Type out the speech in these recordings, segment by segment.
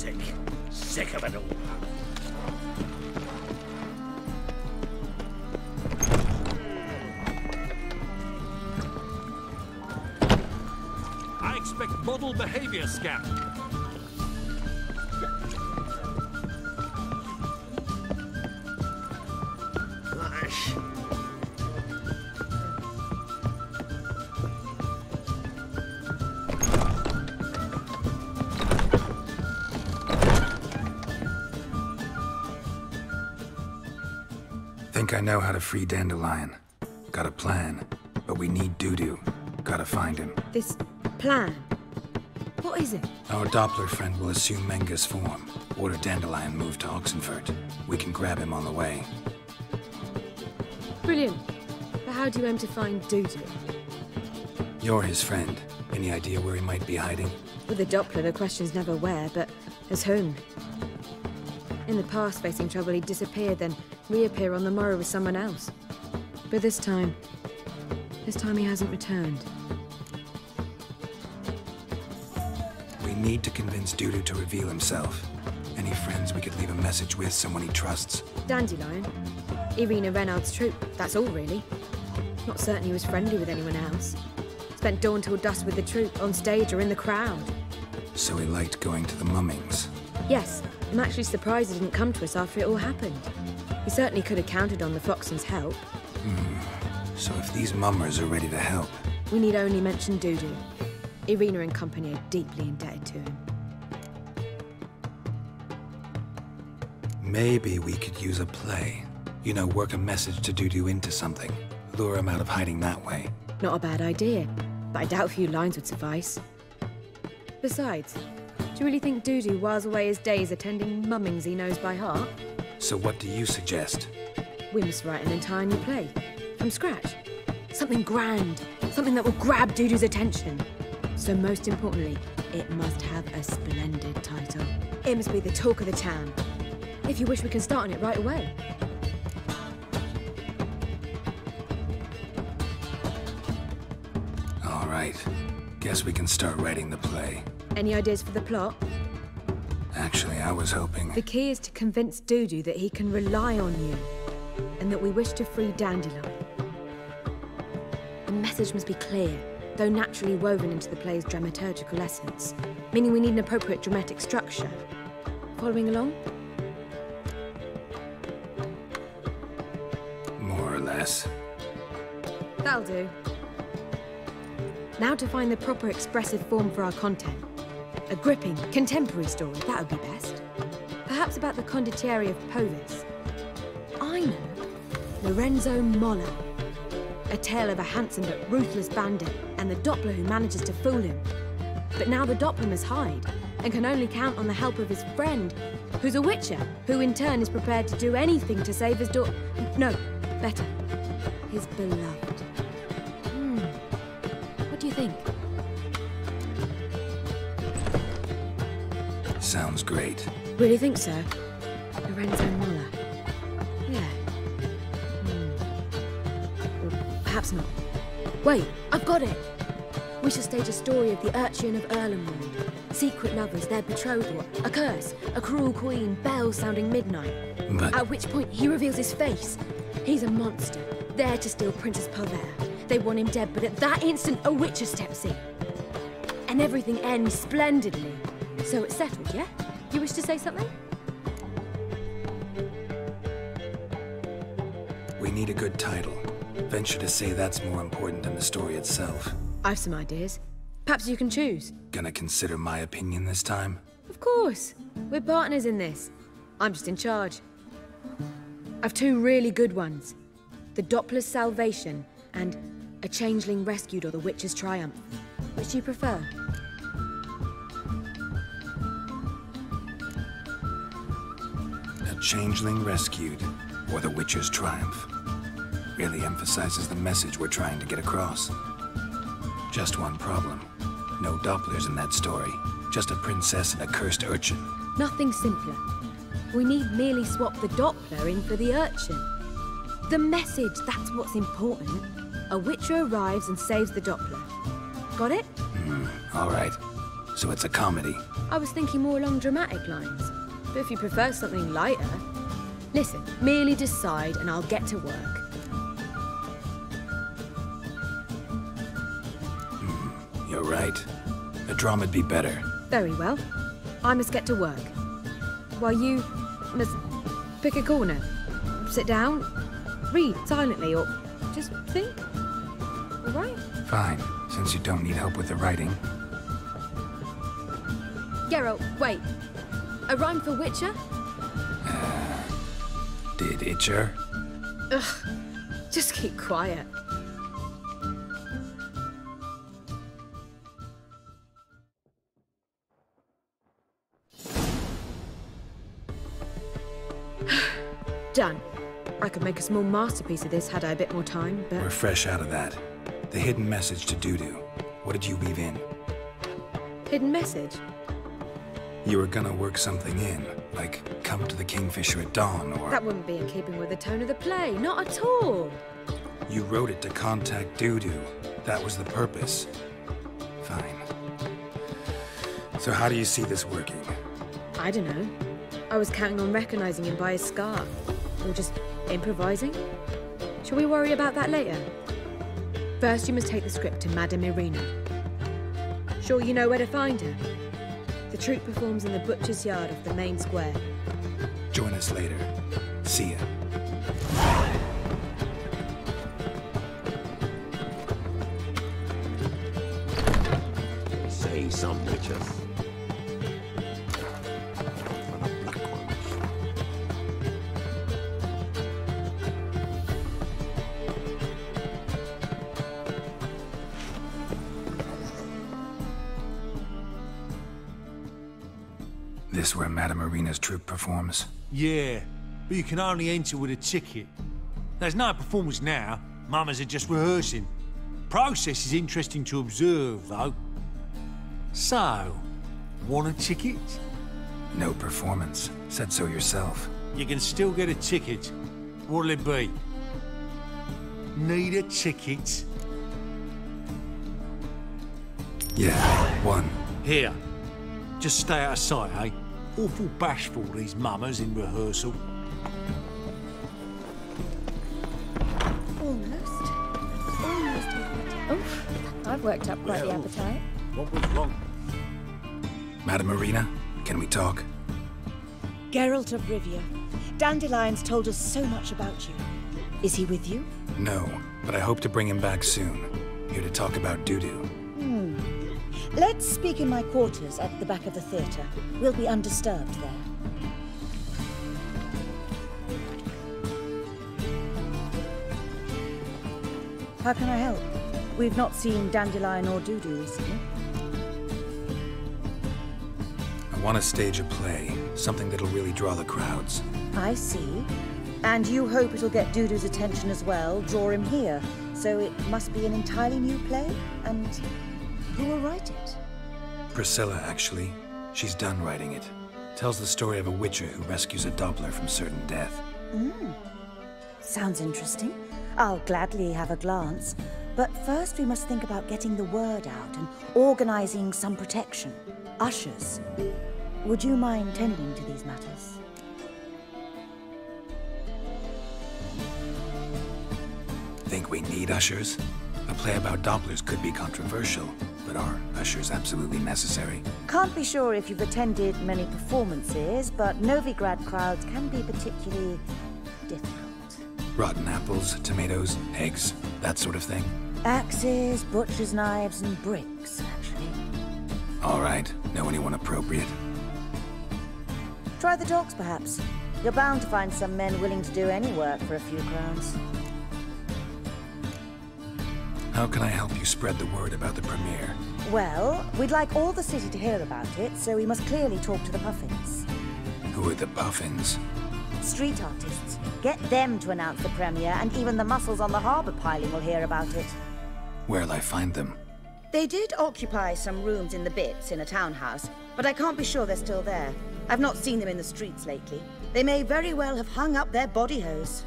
sick. Sick of it all. I expect model behavior scan. Gosh. Think I know how to free Dandelion. Got a plan, but we need Dudu. Gotta find him. This plan? What is it? Our Doppler friend will assume Menga's form. Order Dandelion moved to Oxenfurt. We can grab him on the way. Brilliant. But how do you aim to find Dudu? You're his friend. Any idea where he might be hiding? With the Doppler, the question's never where, but as whom. In the past, facing trouble, he'd disappear, then reappear on the morrow with someone else. But this time he hasn't returned. We need to convince Dudu to reveal himself. Any friends we could leave a message with, someone he trusts? Dandelion? Irina Renard's troupe, that's all really. Not certain he was friendly with anyone else. Spent dawn till dusk with the troupe, on stage or in the crowd. So he liked going to the mummings. Yes, I'm actually surprised he didn't come to us after it all happened. He certainly could have counted on the Foxen's help. So if these mummers are ready to help... We need only mention Dudu. Irina and company are deeply indebted to him. Maybe we could use a play. You know, work a message to Dudu into something. Lure him out of hiding that way. Not a bad idea, but I doubt a few lines would suffice. Besides, do you really think Dudu whiles away his days attending mummings he knows by heart? So what do you suggest? We must write an entire new play. From scratch. Something grand. Something that will grab Dudu's attention. So most importantly, it must have a splendid title. It must be the talk of the town. If you wish, we can start on it right away. All right. Guess we can start writing the play. Any ideas for the plot? Actually, I was hoping... The key is to convince Dudu that he can rely on you, and that we wish to free Dandelion. The message must be clear, though naturally woven into the play's dramaturgical essence, meaning we need an appropriate dramatic structure. Following along? More or less. That'll do. Now to find the proper expressive form for our content. A gripping, contemporary story, that would be best. Perhaps about the condottieri of Povis. I know. Lorenzo Molla. A tale of a handsome but ruthless bandit and the Doppler who manages to fool him. But now the Doppler must hide and can only count on the help of his friend, who's a witcher, who in turn is prepared to do anything to save his daughter. No, better. His beloved. What do you think? Sounds great. Really think so? Lorenzo Molla. Yeah. Or perhaps not. Wait, I've got it! We shall stage a story of the urchin of Erlenwald. Secret lovers, their betrothal, a curse, a cruel queen, bells sounding midnight. But... At which point he reveals his face. He's a monster, there to steal Princess Pavere. They want him dead, but at that instant a witcher steps in. And everything ends splendidly. So it's settled, yeah? You wish to say something? We need a good title. Venture to say that's more important than the story itself. I've some ideas. Perhaps you can choose. Gonna consider my opinion this time? Of course. We're partners in this. I'm just in charge. I've two really good ones. The Doppler's Salvation and A Changeling Rescued or The Witcher's Triumph. Which do you prefer? A Changeling Rescued or The Witcher's Triumph. Really emphasizes the message we're trying to get across. Just one problem. No Dopplers in that story. Just a princess and a cursed urchin. Nothing simpler. We need merely swap the Doppler in for the urchin. The message, that's what's important. A witcher arrives and saves the Doppler. Got it? All right. so it's a comedy. I was thinking more along dramatic lines. But if you prefer something lighter... Listen, merely decide and I'll get to work. You're right. A drama'd be better. Very well. I must get to work. While you must pick a corner. Sit down, read silently, or just think. All right? Fine, since you don't need help with the writing. Geralt, wait. A rhyme for Witcher? Did Itcher? Ugh, just keep quiet. Done. I could make a small masterpiece of this had I a bit more time, but... We're fresh out of that. The hidden message to Dudu. What did you weave in? Hidden message? You were gonna work something in, like come to the Kingfisher at dawn, or... That wouldn't be in keeping with the tone of the play, not at all. You wrote it to contact Dudu. That was the purpose. Fine. So how do you see this working? I don't know. I was counting on recognizing him by his scar. Or just improvising? Shall we worry about that later? First, you must take the script to Madame Irina. Sure you know where to find her? The troupe performs in the butcher's yard of the main square. Join us later. See ya. Say some witches. This where Madame Irina's troupe performs? Yeah, but you can only enter with a ticket. There's no performance now. Mamas are just rehearsing. Process is interesting to observe, though. So, want a ticket? No performance. Said so yourself. You can still get a ticket. What'll it be? Need a ticket? Yeah, one. Here. Just stay out of sight, eh? Awful bashful, these mamas in rehearsal. Almost. Oh, I've worked up quite the appetite. What was wrong? Madame Irina, can we talk? Geralt of Rivia. Dandelion's told us so much about you. Is he with you? No, but I hope to bring him back soon. Here to talk about Dudu. Let's speak in my quarters at the back of the theatre. We'll be undisturbed there. How can I help? We've not seen Dandelion or Dudu recently. I want to stage a play, something that'll really draw the crowds. I see. And you hope it'll get Dudu's attention as well, draw him here. So it must be an entirely new play? And who will write it? Priscilla, actually. She's done writing it. Tells the story of a witcher who rescues a Doppler from certain death. Sounds interesting. I'll gladly have a glance. But first we must think about getting the word out and organizing some protection. Ushers. Would you mind tending to these matters? Think we need ushers? A play about Dopplers could be controversial, but are ushers absolutely necessary? Can't be sure if you've attended many performances, but Novigrad crowds can be particularly difficult. Rotten apples, tomatoes, eggs, that sort of thing? Axes, butcher's knives, and bricks, actually. All right, know anyone appropriate? Try the dogs, perhaps. You're bound to find some men willing to do any work for a few crowns. How can I help you spread the word about the premiere? Well, we'd like all the city to hear about it, so we must clearly talk to the Puffins. Who are the Puffins? Street artists. Get them to announce the premiere, and even the mussels on the harbour piling will hear about it. Where'll I find them? They did occupy some rooms in the Bits in a townhouse, but I can't be sure they're still there. I've not seen them in the streets lately. They may very well have hung up their body hose.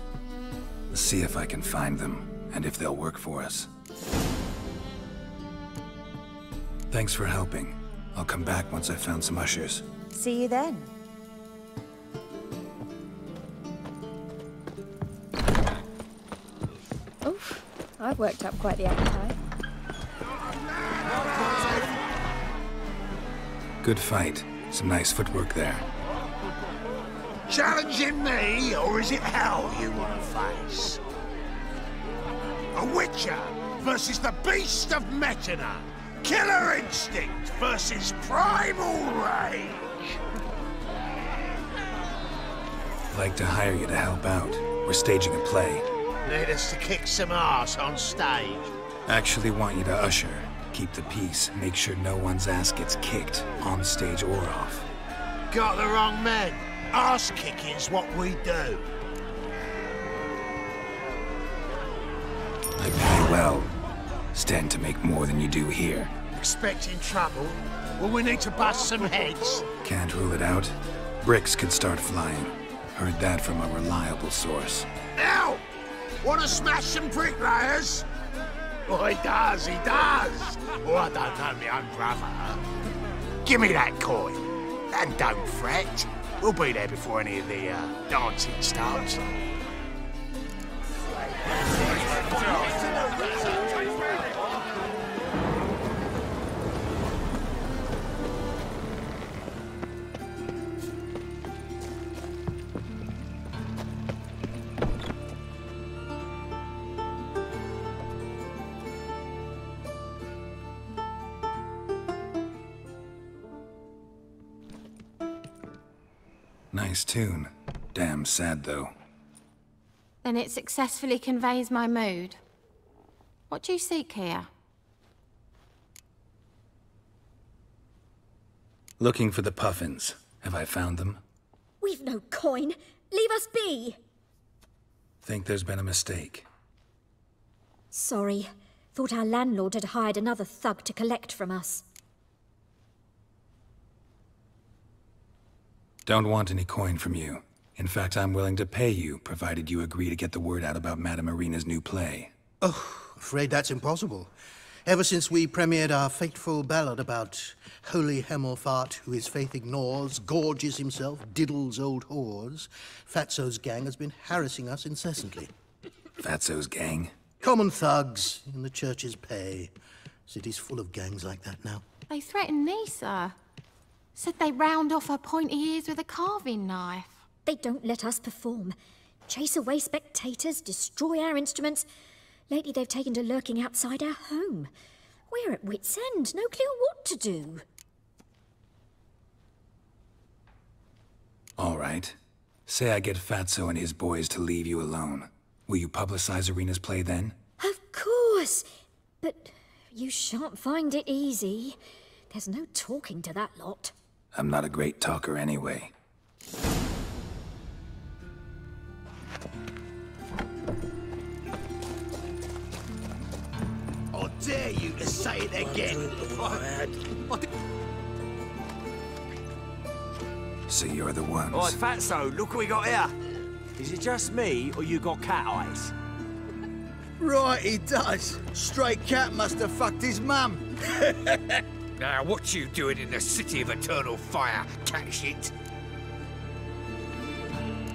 See if I can find them, and if they'll work for us. Thanks for helping. I'll come back once I've found some ushers. See you then. Oof, I've worked up quite the appetite. Good fight. Some nice footwork there. Challenging me, or is it hell you want to face? A Witcher versus the Beast of Metina. Killer instinct versus primal rage. I'd like to hire you to help out. We're staging a play. Need us to kick some ass on stage. Actually want you to usher. Keep the peace. Make sure no one's ass gets kicked, on stage or off. Got the wrong men. Ass kicking's what we do. I pay well. Stand to make more than you do here. Expecting trouble? Well, we need to bust some heads. Can't rule it out. Bricks could start flying. Heard that from a reliable source. Now! Want to smash some bricklayers? Oh, he does, he does. Oh, I don't know my own brother. Give me that coin. And don't fret. We'll be there before any of the dancing starts. Nice tune. Damn sad, though. Then it successfully conveys my mood. What do you seek here? Looking for the puffins. Have I found them? We've no coin. Leave us be. Think there's been a mistake. Sorry. Thought our landlord had hired another thug to collect from us. Don't want any coin from you. In fact, I'm willing to pay you, provided you agree to get the word out about Madame Irina's new play. Oh, afraid that's impossible. Ever since we premiered our fateful ballad about holy Hemmelfart, who his faith ignores, gorges himself, diddles old whores, Fatso's gang has been harassing us incessantly. Fatso's gang? Common thugs in the church's pay. City's full of gangs like that now. They threatened me, sir. Said they round off her pointy ears with a carving knife. They don't let us perform. Chase away spectators, destroy our instruments. Lately they've taken to lurking outside our home. We're at wit's end, no clue what to do. All right. Say I get Fatso and his boys to leave you alone. Will you publicize Irina's play then? Of course! But you shan't find it easy. There's no talking to that lot. I'm not a great talker anyway. I dare you to say it again. So you're the ones. Oi, Fatso, look what we got here. Is it just me, or you got cat eyes? Right, he does. Stray cat must have fucked his mum. Now, what you doing in the city of eternal fire, cat shit?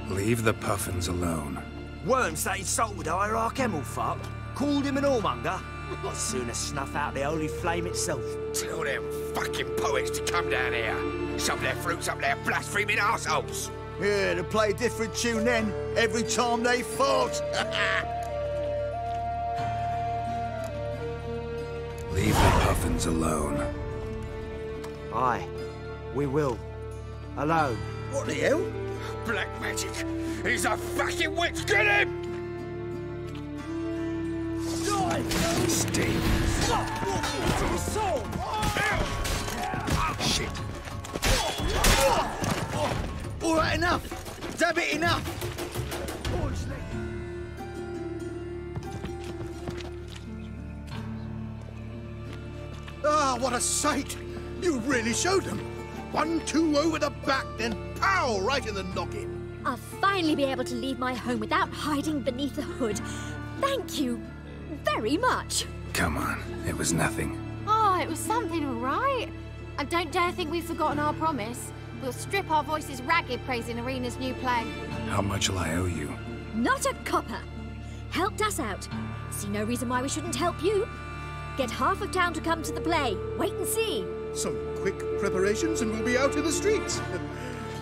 Leave the puffins alone. Worms that insulted Hierarch Hemmelfart, called him an whoremonger. I'd sooner snuff out the holy flame itself. Tell them fucking poets to come down here. Shove their fruits up their blaspheming arseholes. Yeah, to play a different tune then, every time they fought. Leave the puffins alone. Aye, we will. Alone. What the hell? Black magic. He's a fucking witch. Get him! Stay. Shit. All right, enough. Damn it, enough. Ah, what a sight! You really showed them. 1-2 over the back, then pow, right in the noggin. I'll finally be able to leave my home without hiding beneath the hood. Thank you very much. Come on, it was nothing. Oh, it was something all right. And don't dare think we've forgotten our promise. We'll strip our voices ragged praising Arena's new play. How much will I owe you? Not a copper. Helped us out. See no reason why we shouldn't help you. Get half of town to come to the play. Wait and see. Some quick preparations and we'll be out in the streets.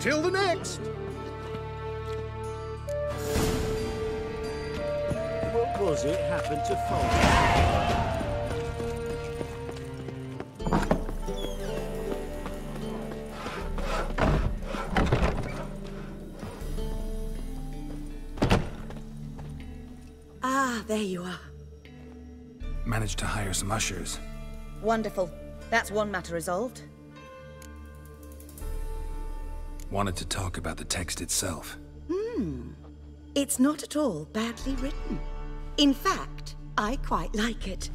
Till the next. What was it happened to fall? Ah, there you are. Managed to hire some ushers. Wonderful. That's one matter resolved. Wanted to talk about the text itself. It's not at all badly written. In fact, I quite like it.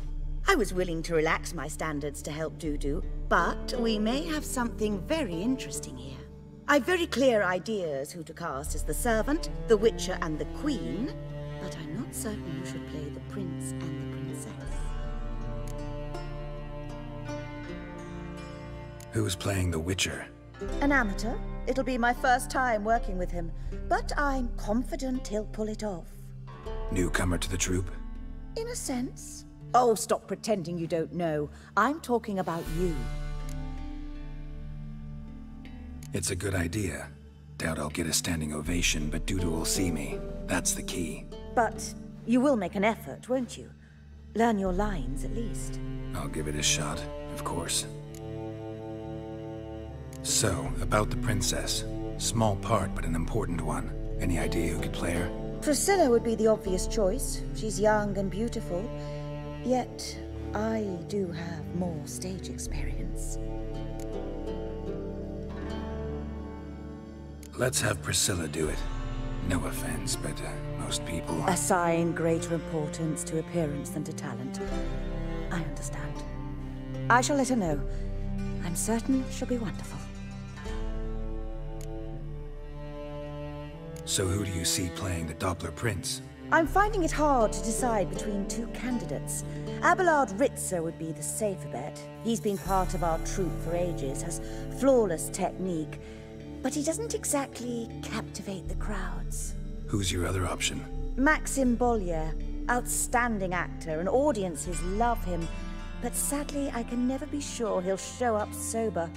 I was willing to relax my standards to help Dudu, but we may have something very interesting here. I've very clear ideas who to cast as the servant, the witcher, and the queen, but I'm not certain who should play the prince and the princess. Who's playing the Witcher? An amateur. It'll be my first time working with him, but I'm confident he'll pull it off. Newcomer to the troupe? In a sense. Oh, stop pretending you don't know. I'm talking about you. It's a good idea. Doubt I'll get a standing ovation, but Dudu will see me. That's the key. But you will make an effort, won't you? Learn your lines, at least. I'll give it a shot, of course. So, about the princess. Small part, but an important one. Any idea who could play her? Priscilla would be the obvious choice. She's young and beautiful. Yet, I do have more stage experience. Let's have Priscilla do it. No offense, but most people... Assign greater importance to appearance than to talent. I understand. I shall let her know. I'm certain she'll be wonderful. So who do you see playing the Doppler Prince? I'm finding it hard to decide between two candidates. Abelard Ritzer would be the safer bet. He's been part of our troupe for ages, has flawless technique, but he doesn't exactly captivate the crowds. Who's your other option? Maxim Bollier, outstanding actor, and audiences love him. But sadly, I can never be sure he'll show up sober,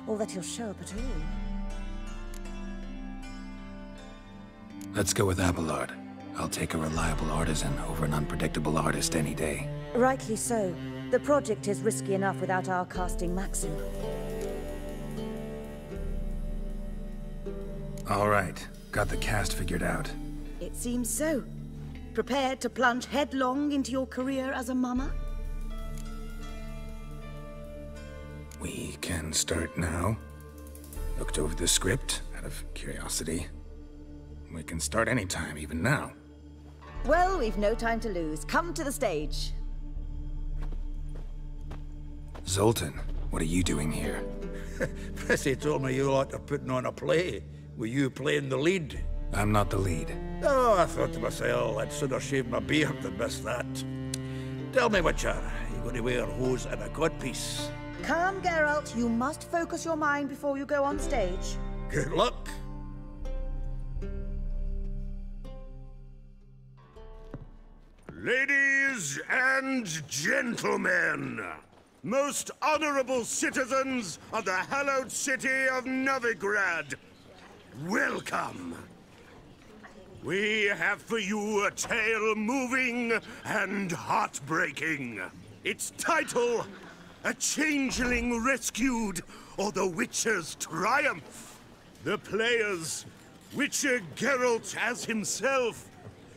or that he'll show up at all. Let's go with Abelard. I'll take a reliable artisan over an unpredictable artist any day. Rightly so. The project is risky enough without our casting Maxim. All right. Got the cast figured out. It seems so. Prepared to plunge headlong into your career as a mama? We can start now. Looked over the script, out of curiosity. We can start anytime, even now. Well, we've no time to lose. Come to the stage. Zoltan, what are you doing here? Prissy told me you ought to putting on a play. Were you playing the lead? I'm not the lead. Oh, I thought to myself, I'd sooner shave my beard than miss that. Tell me, Witcher, you going to wear hose and a codpiece? Come, Geralt. You must focus your mind before you go on stage. Good luck. Ladies and gentlemen, most honorable citizens of the hallowed city of Novigrad, welcome. We have for you a tale moving and heartbreaking. Its title, A Changeling Rescued, or The Witcher's Triumph. The players, Witcher Geralt as himself,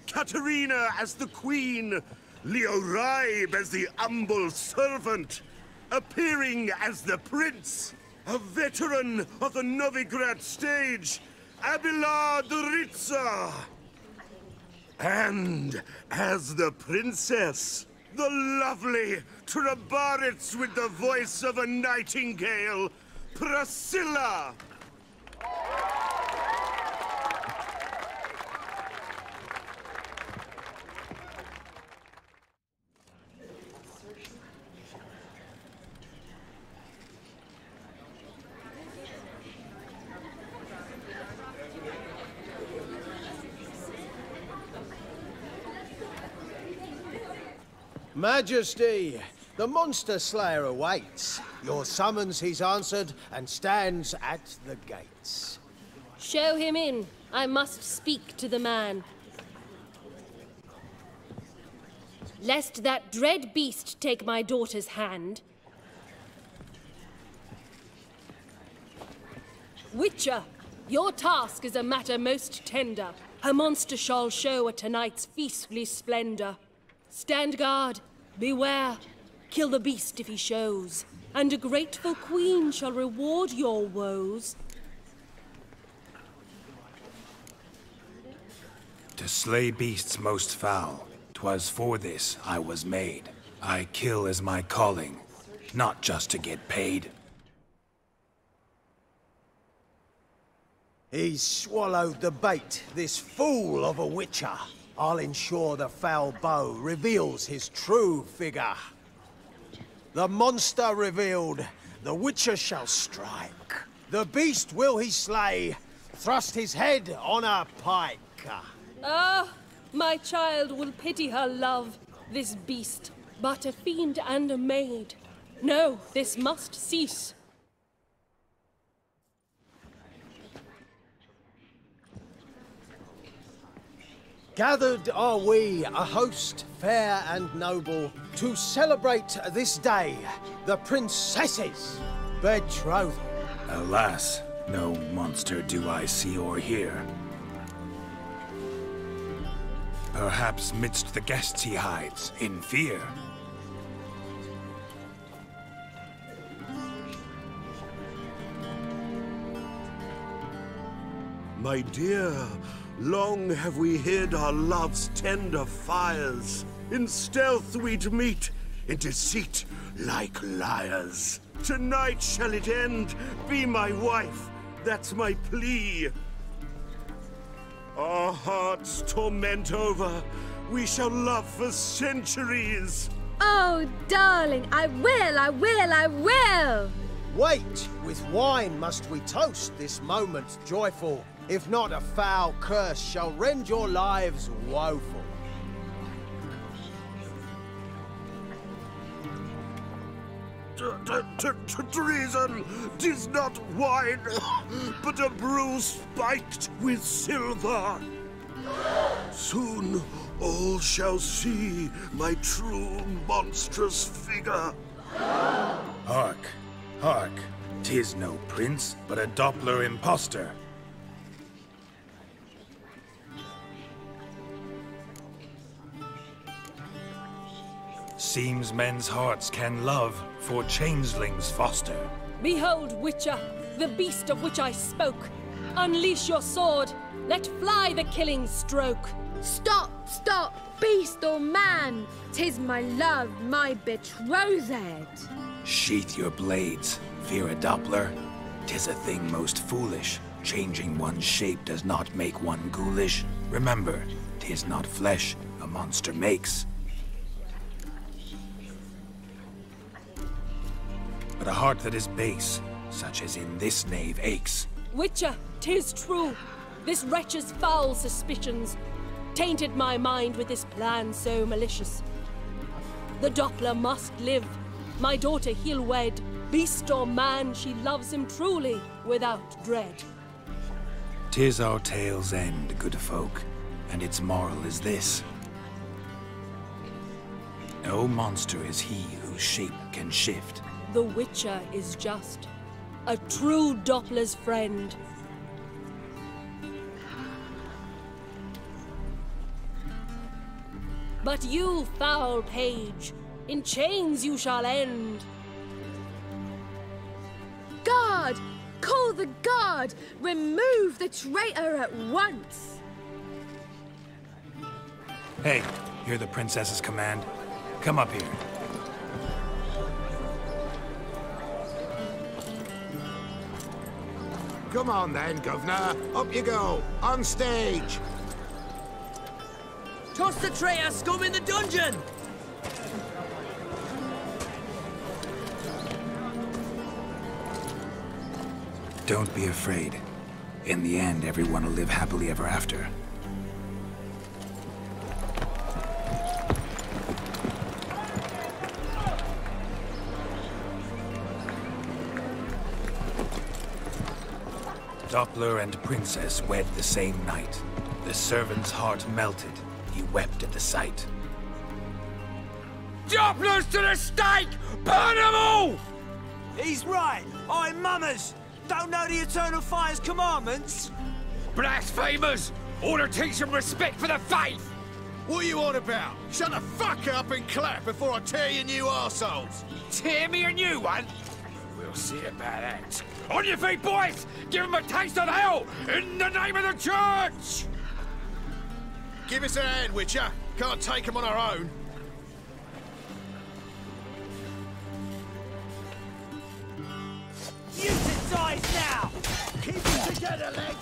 Katerina as the Queen, Leo Raib as the humble servant, appearing as the Prince, a veteran of the Novigrad stage, Abelard Ritzer. And as the Princess, the lovely Trabaritz with the voice of a nightingale, Priscilla. Majesty, the monster slayer awaits. Your summons he's answered and stands at the gates. Show him in. I must speak to the man. Lest that dread beast take my daughter's hand. Witcher, your task is a matter most tender. Her monster shall show at tonight's feastly splendor. Stand guard, beware, kill the beast if he shows, and a grateful queen shall reward your woes. To slay beasts most foul, 'twas for this I was made. I kill as my calling, not just to get paid. He's swallowed the bait, this fool of a witcher. I'll ensure the foul bow reveals his true figure. The monster revealed, the witcher shall strike. The beast will he slay, thrust his head on a pike. Ah, my child will pity her love, this beast, but a fiend and a maid. No, this must cease. Gathered are we, a host fair and noble, to celebrate this day, the princess's betrothal. Alas, no monster do I see or hear. Perhaps midst the guests he hides, in fear. My dear, long have we hid our love's tender fires. In stealth we'd meet, in deceit like liars. Tonight shall it end, be my wife, that's my plea. Our hearts torment over, we shall love for centuries. Oh, darling, I will, I will, I will! Wait, with wine must we toast this moment joyful. If not, a foul curse shall rend your lives woeful. Treason! 'Tis not wine, but a brew spiked with silver. Soon all shall see my true monstrous figure. Hark, hark, 'tis no prince, but a Doppler impostor. Seems men's hearts can love, for changelings foster. Behold, Witcher, the beast of which I spoke. Unleash your sword, let fly the killing stroke. Stop, stop, beast or man! 'Tis my love, my betrothed. Sheath your blades, fear a Doppler. 'Tis a thing most foolish. Changing one's shape does not make one ghoulish. Remember, 'tis not flesh a monster makes, but a heart that is base, such as in this knave aches. Witcher, 'tis true. This wretch's foul suspicions tainted my mind with this plan so malicious. The Doppler must live. My daughter he'll wed. Beast or man, she loves him truly, without dread. 'Tis our tale's end, good folk, and its moral is this. No monster is he whose shape can shift. The Witcher is just a true Doppler's friend. But you, foul page, in chains you shall end. Guard! Call the guard! Remove the traitor at once! Hey, hear the princess's command? Come up here. Come on then, Governor. Up you go. On stage. Toss the traitor scum in the dungeon! Don't be afraid. In the end, everyone will live happily ever after. Doppler and Princess wed the same night. The servant's heart melted. He wept at the sight. Dopplers to the stake! Burn them all! He's right. I'm mummers. Don't know the Eternal Fire's commandments? Blasphemers! Order teach them respect for the faith! What are you on about? Shut the fuck up and clap before I tear you new arseholes! Tear me a new one? We'll see about that. On your feet, boys! Give them a taste of hell in the name of the church! Give us a hand, Witcher. Can't take them on our own. Use its eyes now! Keep it together, legs!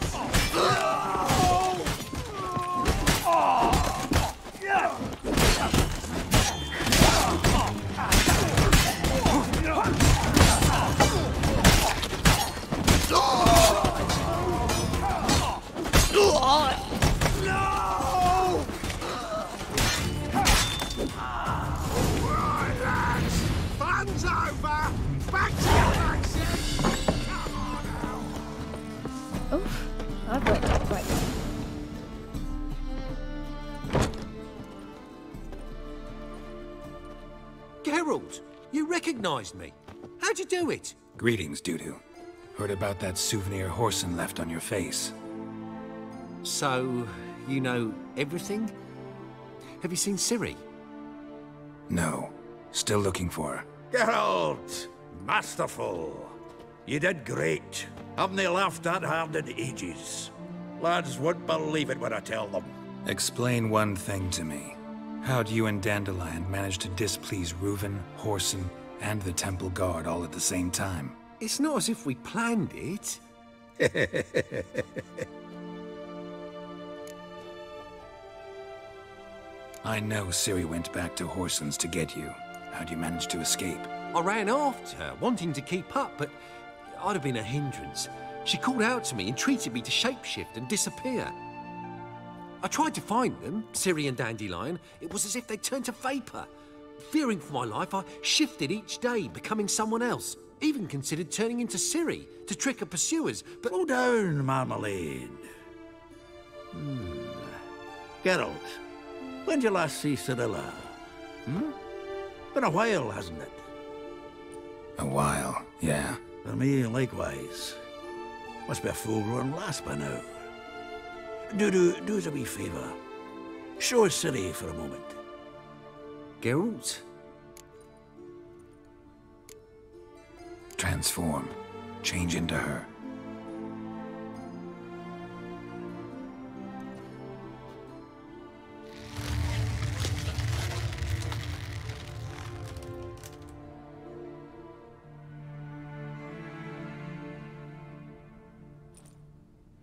Fun's over! Back to your axes! Come on now! Oof, I've worked up quite well. Geralt, you recognised me. How'd you do it? Greetings, Dudu. Heard about that souvenir Horson left on your face. So, you know everything? Have you seen Ciri? No. Still looking for her. Geralt! Masterful. You did great. Haven't they laughed that hard in ages? Lads won't believe it when I tell them. Explain one thing to me. How'd you and Dandelion manage to displease Reuven, Horson, and the Temple Guard all at the same time? It's not as if we planned it. I know Ciri went back to Horson's to get you. How'd you manage to escape? I ran after her, wanting to keep up, but I'd have been a hindrance. She called out to me, entreated me to shapeshift and disappear. I tried to find them, Ciri and Dandelion. It was as if they'd turned to vapour. Fearing for my life, I shifted each day, becoming someone else. Even considered turning into Ciri to trick her pursuers, but... Slow down, Marmalade. Geralt, when did you last see Cirilla? Been a while, hasn't it? A while, yeah. For me, likewise. Must be a full-grown lass by now. Do us a wee favour. Show us Ciri for a moment. Geralt? Transform. Change into her.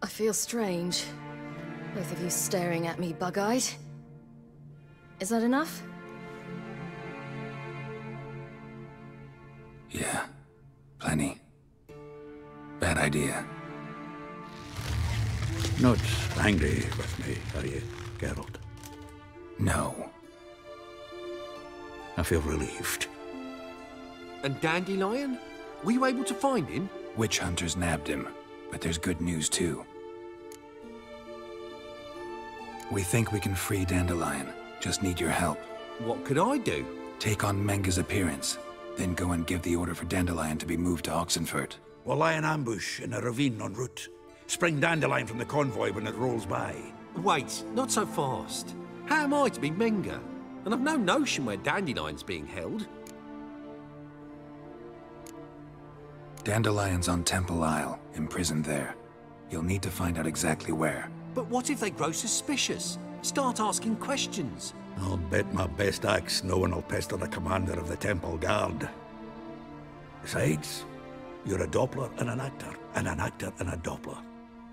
I feel strange. Both of you staring at me bug-eyed. Is that enough? Yeah. Plenty. Bad idea. Not angry with me, are you, Geralt? No. I feel relieved. And Dandelion? Were you able to find him? Witch hunters nabbed him, but there's good news too. We think we can free Dandelion. Just need your help. What could I do? Take on Menga's appearance, then go and give the order for Dandelion to be moved to Oxenfurt. We'll lie in ambush in a ravine en route. Spring Dandelion from the convoy when it rolls by. Wait, not so fast. How am I to be Menga? And I've no notion where Dandelion's being held. Dandelion's on Temple Isle, imprisoned there. You'll need to find out exactly where. But what if they grow suspicious? Start asking questions? I'll bet my best axe no one will pester the commander of the Temple Guard. Besides, you're a Doppler and an actor and a Doppler.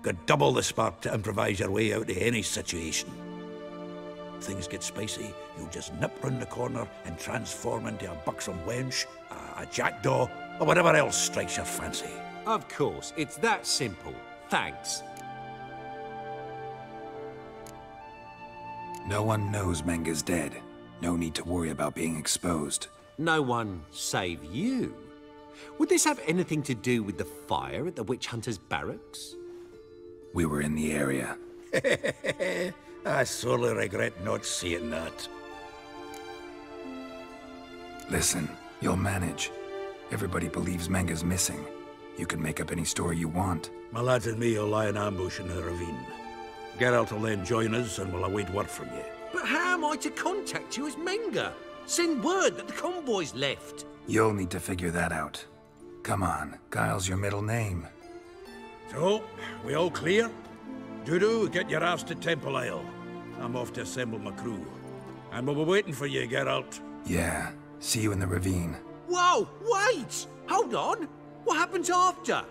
Got double the spark to improvise your way out of any situation. If things get spicy, you'll just nip round the corner and transform into a buxom wench, a jackdaw, or whatever else strikes your fancy. Of course, it's that simple. Thanks. No one knows Menga's dead. No need to worry about being exposed. No one save you. Would this have anything to do with the fire at the witch hunter's barracks? we were in the area. I sorely regret not seeing that. Listen, you'll manage. Everybody believes Menga's missing. You can make up any story you want. My lads and me will lie in ambush in the ravine. Geralt will then join us and we'll await word from you. But how am I to contact you as Menga? Send word that the convoy's left. You'll need to figure that out. Come on, Guile's your middle name. So, we all clear? Dudu, get your ass to Temple Isle. I'm off to assemble my crew. And we'll be waiting for you, Geralt. Yeah, see you in the ravine. Whoa, wait! Hold on! What happens after?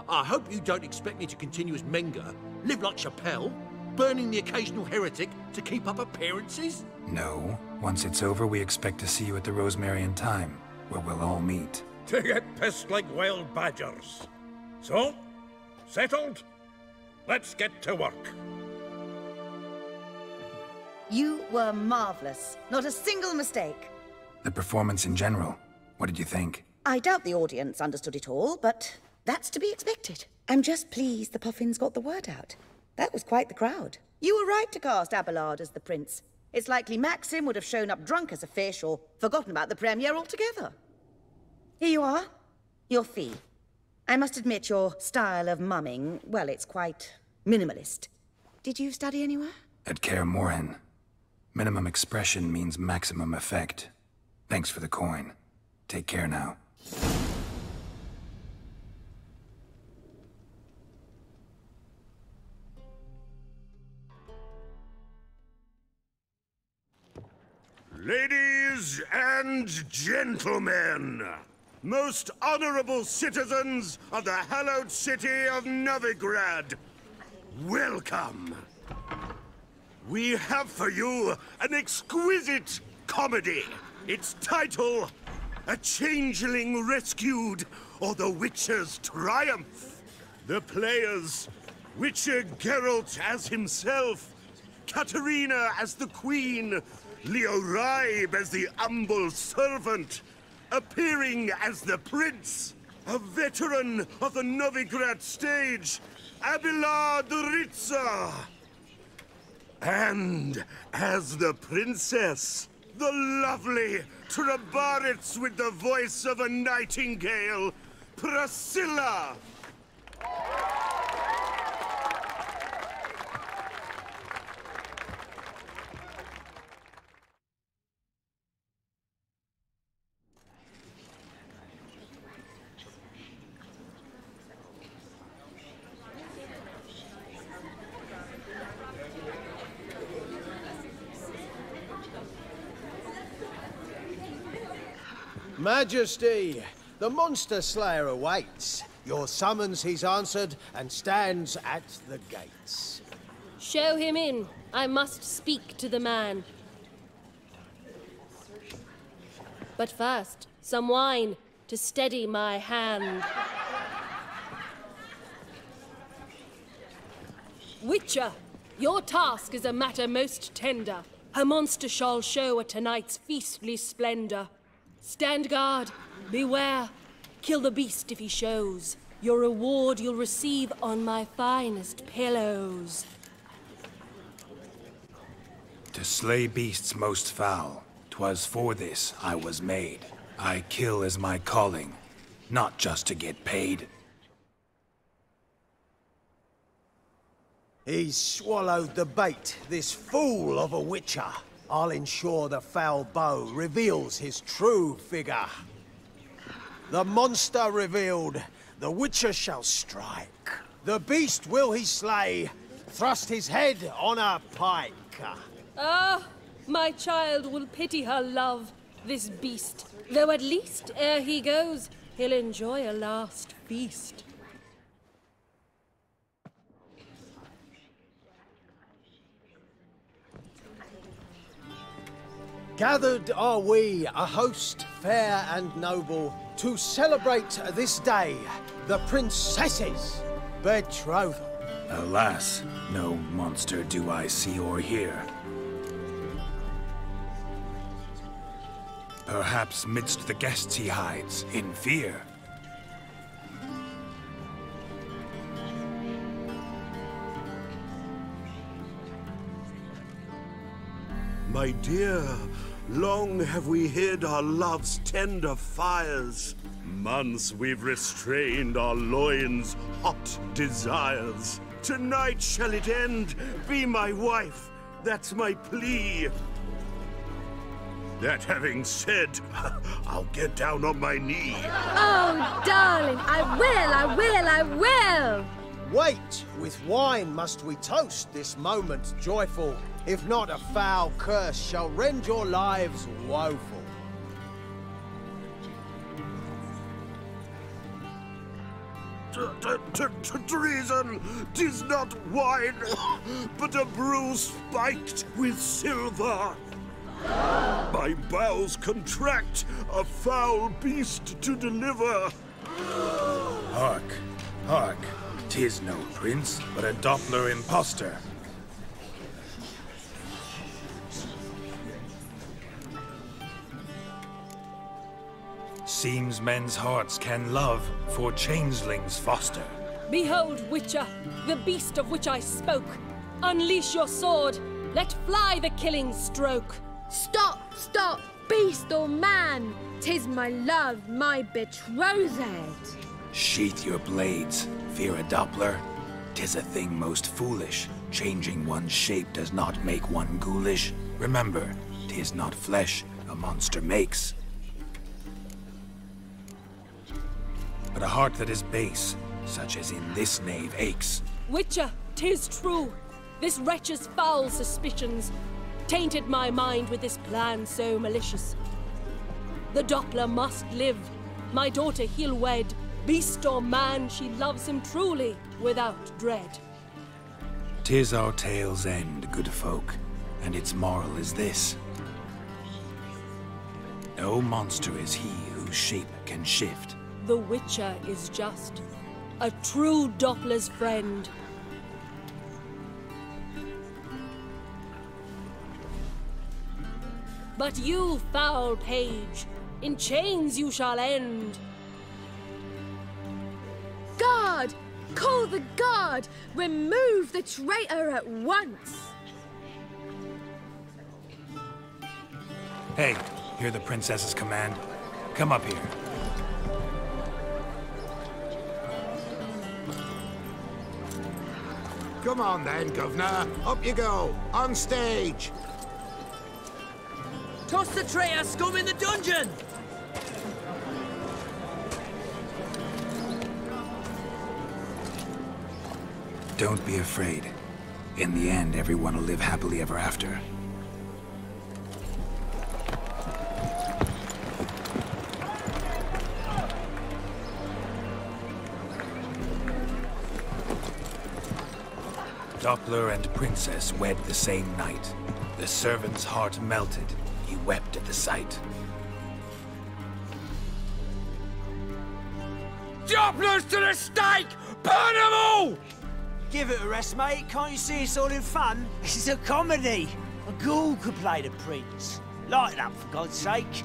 I hope you don't expect me to continue as Menga, live like Chappelle, burning the occasional heretic to keep up appearances? No. Once it's over, we expect to see you at the Rosemary in Time, where we'll all meet. To get pissed like wild badgers. So, settled? Let's get to work. You were marvelous. Not a single mistake. The performance in general, what did you think? I doubt the audience understood it all, but that's to be expected. I'm just pleased the Puffins got the word out. That was quite the crowd. You were right to cast Abelard as the prince. It's likely Maxim would have shown up drunk as a fish or forgotten about the premiere altogether. Here you are. Your fee. I must admit your style of mumming, well, it's quite minimalist. Did you study anywhere? At Kaer Morhen. Minimum expression means maximum effect. Thanks for the coin. Take care now. Ladies and gentlemen, most honorable citizens of the hallowed city of Novigrad, welcome. We have for you an exquisite comedy. Its title, A Changeling Rescued, or The Witcher's Triumph. The players, Witcher Geralt as himself, Katarina as the Queen, Leo Raib as the humble servant, appearing as the Prince, a veteran of the Novigrad stage, Abelard Ritza. And as the Princess, the lovely Trabaritz with the voice of a nightingale, Priscilla. Majesty, the Monster Slayer awaits. Your summons he's answered and stands at the gates. Show him in. I must speak to the man. But first, some wine to steady my hand. Witcher, your task is a matter most tender. A monster shall show at tonight's feastly splendor. Stand guard, beware, kill the beast if he shows. Your reward you'll receive on my finest pillows. To slay beasts most foul, 'twas for this I was made. I kill as my calling, not just to get paid. He's swallowed the bait, this fool of a Witcher. I'll ensure the foul bow reveals his true figure. The monster revealed, the Witcher shall strike. The beast will he slay, thrust his head on a pike. Ah, my child will pity her love, this beast. Though at least, ere he goes, he'll enjoy a last feast. Gathered are we, a host fair and noble, to celebrate this day, the princess's betrothal. Alas, no monster do I see or hear. Perhaps midst the guests he hides, in fear. My dear, long have we hid our love's tender fires. Months we've restrained our loins' hot desires. Tonight shall it end, be my wife, that's my plea. That having said, I'll get down on my knee. Oh, darling, I will! Wait, with wine must we toast this moment joyful. If not, a foul curse shall rend your lives woeful. Treason! 'Tis not wine, but a brew spiked with silver. My bowels contract, a foul beast to deliver. Hark, hark. 'Tis no prince, but a Doppler impostor. Seems men's hearts can love, for changelings foster. Behold, Witcher, the beast of which I spoke. Unleash your sword, let fly the killing stroke. Stop, stop, beast or man! 'Tis my love, my betrothed. Sheath your blades, fear a Doppler. 'Tis a thing most foolish. Changing one's shape does not make one ghoulish. Remember, 'tis not flesh a monster makes, but a heart that is base, such as in this knave aches. Witcher, 'tis true. This wretch's foul suspicions tainted my mind with this plan so malicious. The Doppler must live. My daughter he'll wed. Beast or man, she loves him truly, without dread. 'Tis our tale's end, good folk, and its moral is this. No monster is he whose shape can shift. The Witcher is just a true Doppler's friend. But you, foul page, in chains you shall end. Guard! Call the guard! Remove the traitor at once! Hey, hear the princess's command? Come up here. Come on then, Governor. Up you go. On stage. Toss the traitor scum in the dungeon! Don't be afraid. In the end, everyone will live happily ever after. Doppler and princess wed the same night. The servant's heart melted. He wept at the sight. Dopplers to the stake! Burn them all! Give it a rest, mate. Can't you see it's all in fun? This is a comedy. A ghoul could play the prince. Lighten up, for God's sake.